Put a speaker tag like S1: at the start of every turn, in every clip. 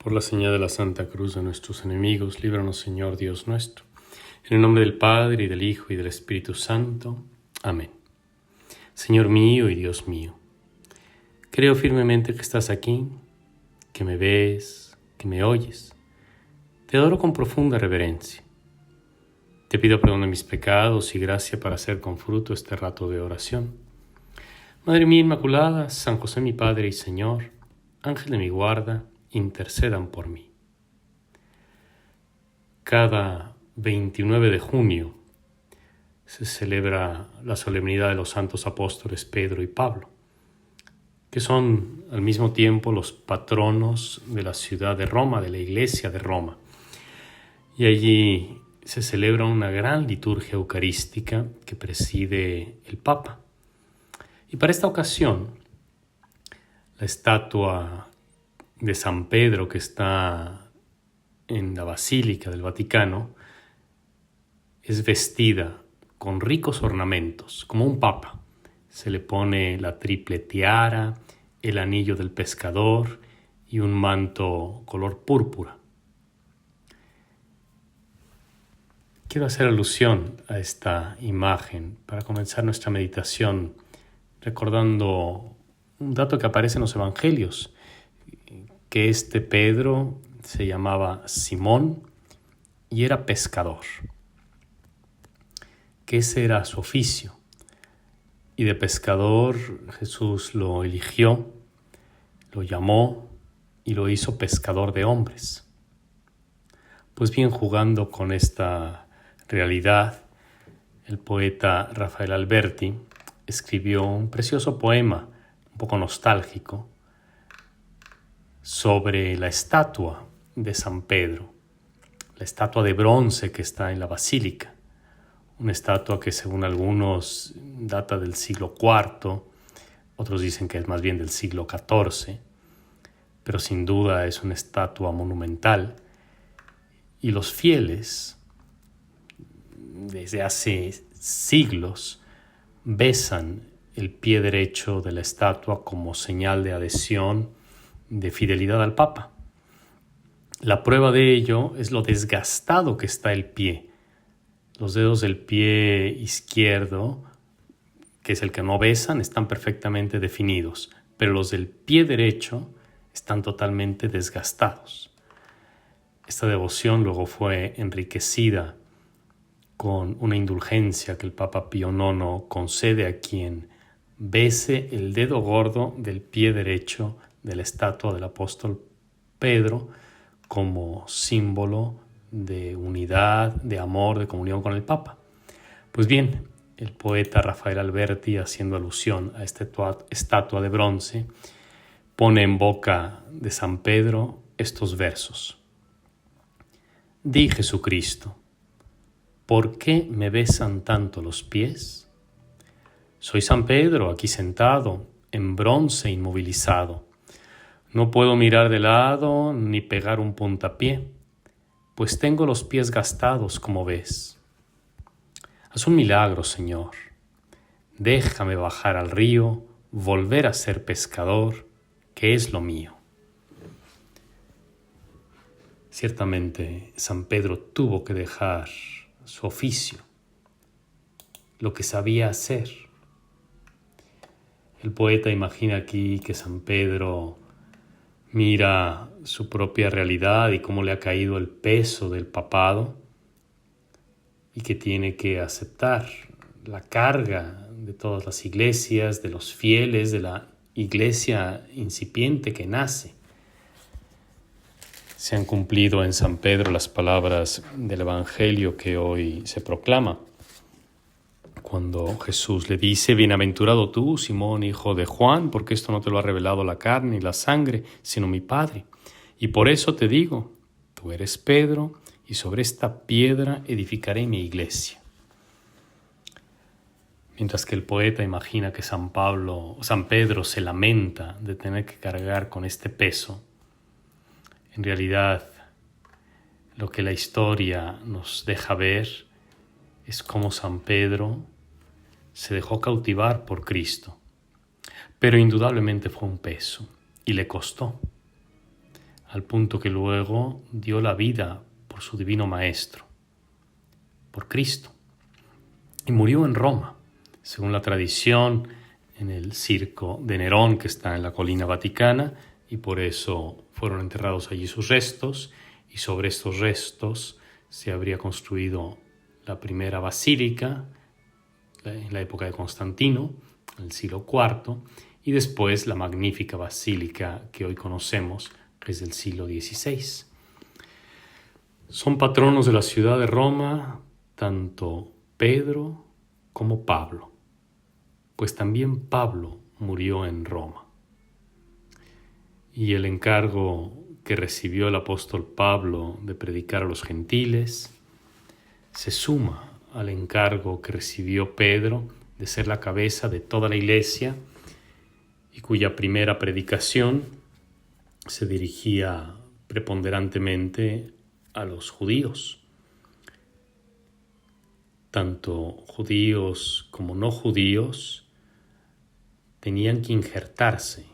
S1: Por la señal de la Santa Cruz de nuestros enemigos, líbranos, Señor Dios nuestro. En el nombre del Padre, y del Hijo, y del Espíritu Santo. Amén. Señor mío y Dios mío, creo firmemente que estás aquí, que me ves, que me oyes. Te adoro con profunda reverencia. Te pido perdón de mis pecados y gracia para hacer con fruto este rato de oración. Madre mía Inmaculada, San José mi Padre y Señor, Ángel de mi guarda, intercedan por mí. Cada 29 de junio se celebra la solemnidad de los santos apóstoles Pedro y Pablo, que son al mismo tiempo los patronos de la ciudad de Roma, de la Iglesia de Roma. Y allí se celebra una gran liturgia eucarística que preside el Papa. Y para esta ocasión, la estatua de San Pedro que está en la Basílica del Vaticano es vestida con ricos ornamentos, como un papa. Se le pone la triple tiara, el anillo del pescador y un manto color púrpura. Quiero hacer alusión a esta imagen para comenzar nuestra meditación recordando un dato que aparece en los Evangelios, que este Pedro se llamaba Simón y era pescador, que ese era su oficio. Y de pescador Jesús lo eligió, lo llamó y lo hizo pescador de hombres. Pues bien, jugando con esta realidad, el poeta Rafael Alberti escribió un precioso poema, un poco nostálgico, sobre la estatua de San Pedro, la estatua de bronce que está en la basílica, una estatua que según algunos data del siglo IV, otros dicen que es más bien del siglo XIV, pero sin duda es una estatua monumental. Y los fieles, desde hace siglos, besan el pie derecho de la estatua como señal de adhesión, de fidelidad al Papa. La prueba de ello es lo desgastado que está el pie. Los dedos del pie izquierdo, que es el que no besan, están perfectamente definidos, pero los del pie derecho están totalmente desgastados. Esta devoción luego fue enriquecida con una indulgencia que el Papa Pío IX concede a quien bese el dedo gordo del pie derecho de la estatua del apóstol Pedro como símbolo de unidad, de amor, de comunión con el Papa. Pues bien, el poeta Rafael Alberti, haciendo alusión a esta estatua de bronce, pone en boca de San Pedro estos versos. Di, Jesucristo, ¿por qué me besan tanto los pies? Soy San Pedro, aquí sentado, en bronce inmovilizado. No puedo mirar de lado ni pegar un puntapié, pues tengo los pies gastados, como ves. Haz un milagro, Señor. Déjame bajar al río, volver a ser pescador, que es lo mío. Ciertamente, San Pedro tuvo que dejar su oficio, lo que sabía hacer. El poeta imagina aquí que San Pedro mira su propia realidad y cómo le ha caído el peso del papado y que tiene que aceptar la carga de todas las iglesias, de los fieles, de la iglesia incipiente que nace. Se han cumplido en San Pedro las palabras del Evangelio que hoy se proclama, cuando Jesús le dice, bienaventurado tú, Simón, hijo de Juan, porque esto no te lo ha revelado la carne y la sangre, sino mi Padre. Y por eso te digo, tú eres Pedro, y sobre esta piedra edificaré mi iglesia. Mientras que el poeta imagina que San Pedro se lamenta de tener que cargar con este peso, en realidad lo que la historia nos deja ver es cómo San Pedro se dejó cautivar por Cristo, pero indudablemente fue un peso y le costó. al punto que luego dio la vida por su divino Maestro, por Cristo, y murió en Roma, según la tradición, en el circo de Nerón, que está en la colina vaticana, y por eso fueron enterrados allí sus restos, y sobre estos restos se habría construido la primera basílica en la época de Constantino, en el siglo IV, y después la magnífica basílica que hoy conocemos, que es del siglo XVI. Son patronos de la ciudad de Roma tanto Pedro como Pablo, pues también Pablo murió en Roma. Y el encargo que recibió el apóstol Pablo de predicar a los gentiles se suma al encargo que recibió Pedro de ser la cabeza de toda la iglesia y cuya primera predicación se dirigía preponderantemente a los judíos. Tanto judíos como no judíos tenían que injertarse,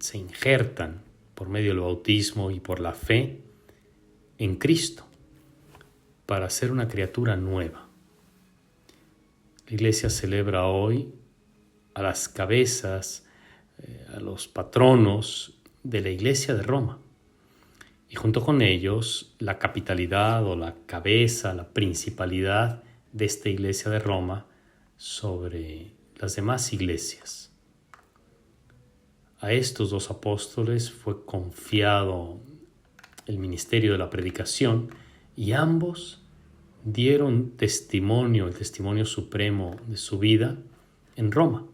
S1: se injertan por medio del bautismo y por la fe en Cristo para ser una criatura nueva. La Iglesia celebra hoy a las cabezas, a los patronos de la Iglesia de Roma. Y junto con ellos, la capitalidad o la cabeza, la principalidad de esta Iglesia de Roma sobre las demás iglesias. A estos dos apóstoles fue confiado el ministerio de la predicación y ambos dieron testimonio, el testimonio supremo de su vida en Roma.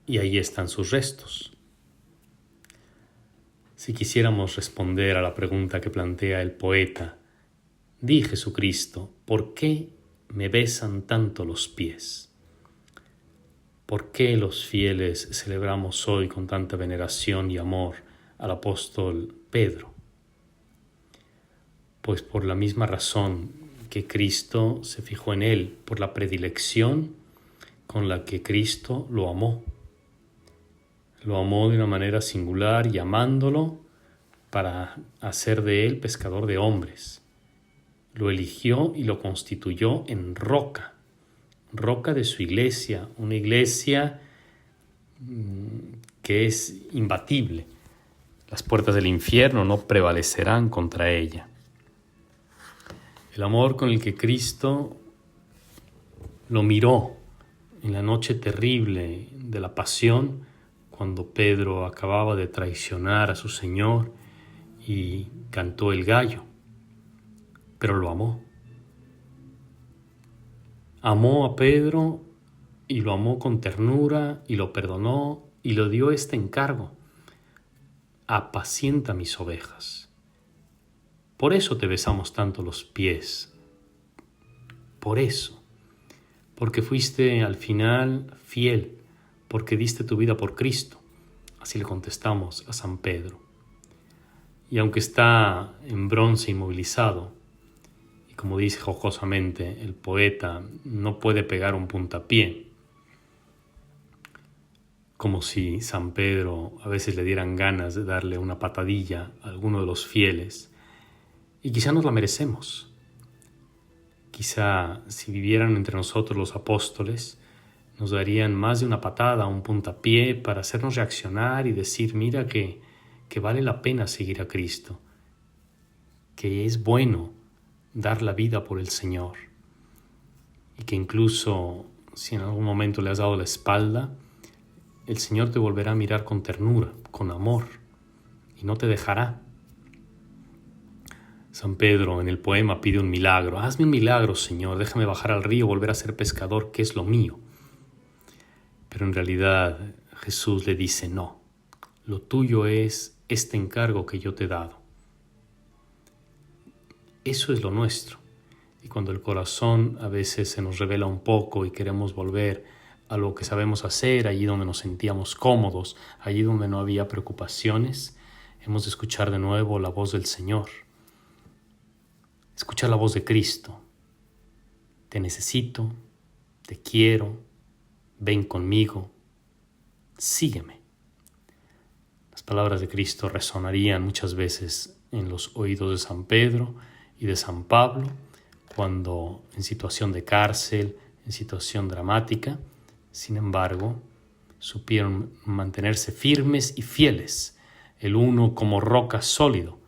S1: Y ahí están sus restos. Si quisiéramos responder a la pregunta que plantea el poeta, di Jesucristo, ¿por qué me besan tanto los pies? ¿Por qué los fieles celebramos hoy con tanta veneración y amor al apóstol Pedro? Pues por la misma razón que Cristo se fijó en él, por la predilección con la que Cristo lo amó. Lo amó de una manera singular y amándolo para hacer de él pescador de hombres. Lo eligió y lo constituyó en roca de su iglesia, una iglesia que es imbatible. Las puertas del infierno no prevalecerán contra ella. El amor con el que Cristo lo miró en la noche terrible de la pasión, cuando Pedro acababa de traicionar a su Señor y cantó el gallo, pero lo amó. Amó a Pedro y lo amó con ternura y lo perdonó y le dio este encargo: apacienta mis ovejas. Por eso te besamos tanto los pies, por eso, porque fuiste al final fiel, porque diste tu vida por Cristo. Así le contestamos a San Pedro. Y aunque está en bronce inmovilizado, y como dice jocosamente el poeta, no puede pegar un puntapié, como si San Pedro a veces le dieran ganas de darle una patadilla a alguno de los fieles, y quizá nos la merecemos. Quizá si vivieran entre nosotros los apóstoles, nos darían más de una patada, un puntapié, para hacernos reaccionar y decir, mira que vale la pena seguir a Cristo, que es bueno dar la vida por el Señor, y que incluso si en algún momento le has dado la espalda, el Señor te volverá a mirar con ternura, con amor, y no te dejará. San Pedro en el poema pide un milagro. Hazme un milagro, Señor, déjame bajar al río, volver a ser pescador, que es lo mío. Pero en realidad Jesús le dice, no, lo tuyo es este encargo que yo te he dado. Eso es lo nuestro. Y cuando el corazón a veces se nos revela un poco y queremos volver a lo que sabemos hacer, allí donde nos sentíamos cómodos, allí donde no había preocupaciones, hemos de escuchar de nuevo la voz del Señor. Escuchar la voz de Cristo. Te necesito, te quiero, ven conmigo, sígueme. Las palabras de Cristo resonarían muchas veces en los oídos de San Pedro y de San Pablo, cuando en situación de cárcel, en situación dramática, sin embargo, supieron mantenerse firmes y fieles, el uno como roca sólido,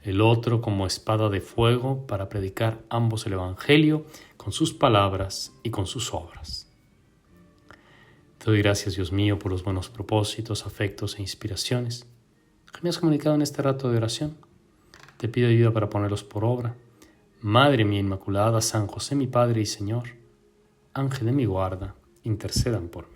S1: el otro como espada de fuego para predicar ambos el Evangelio con sus palabras y con sus obras. Te doy gracias, Dios mío, por los buenos propósitos, afectos e inspiraciones que me has comunicado en este rato de oración. Te pido ayuda para ponerlos por obra. Madre mía Inmaculada, San José mi Padre y Señor, Ángel de mi guarda, intercedan por mí.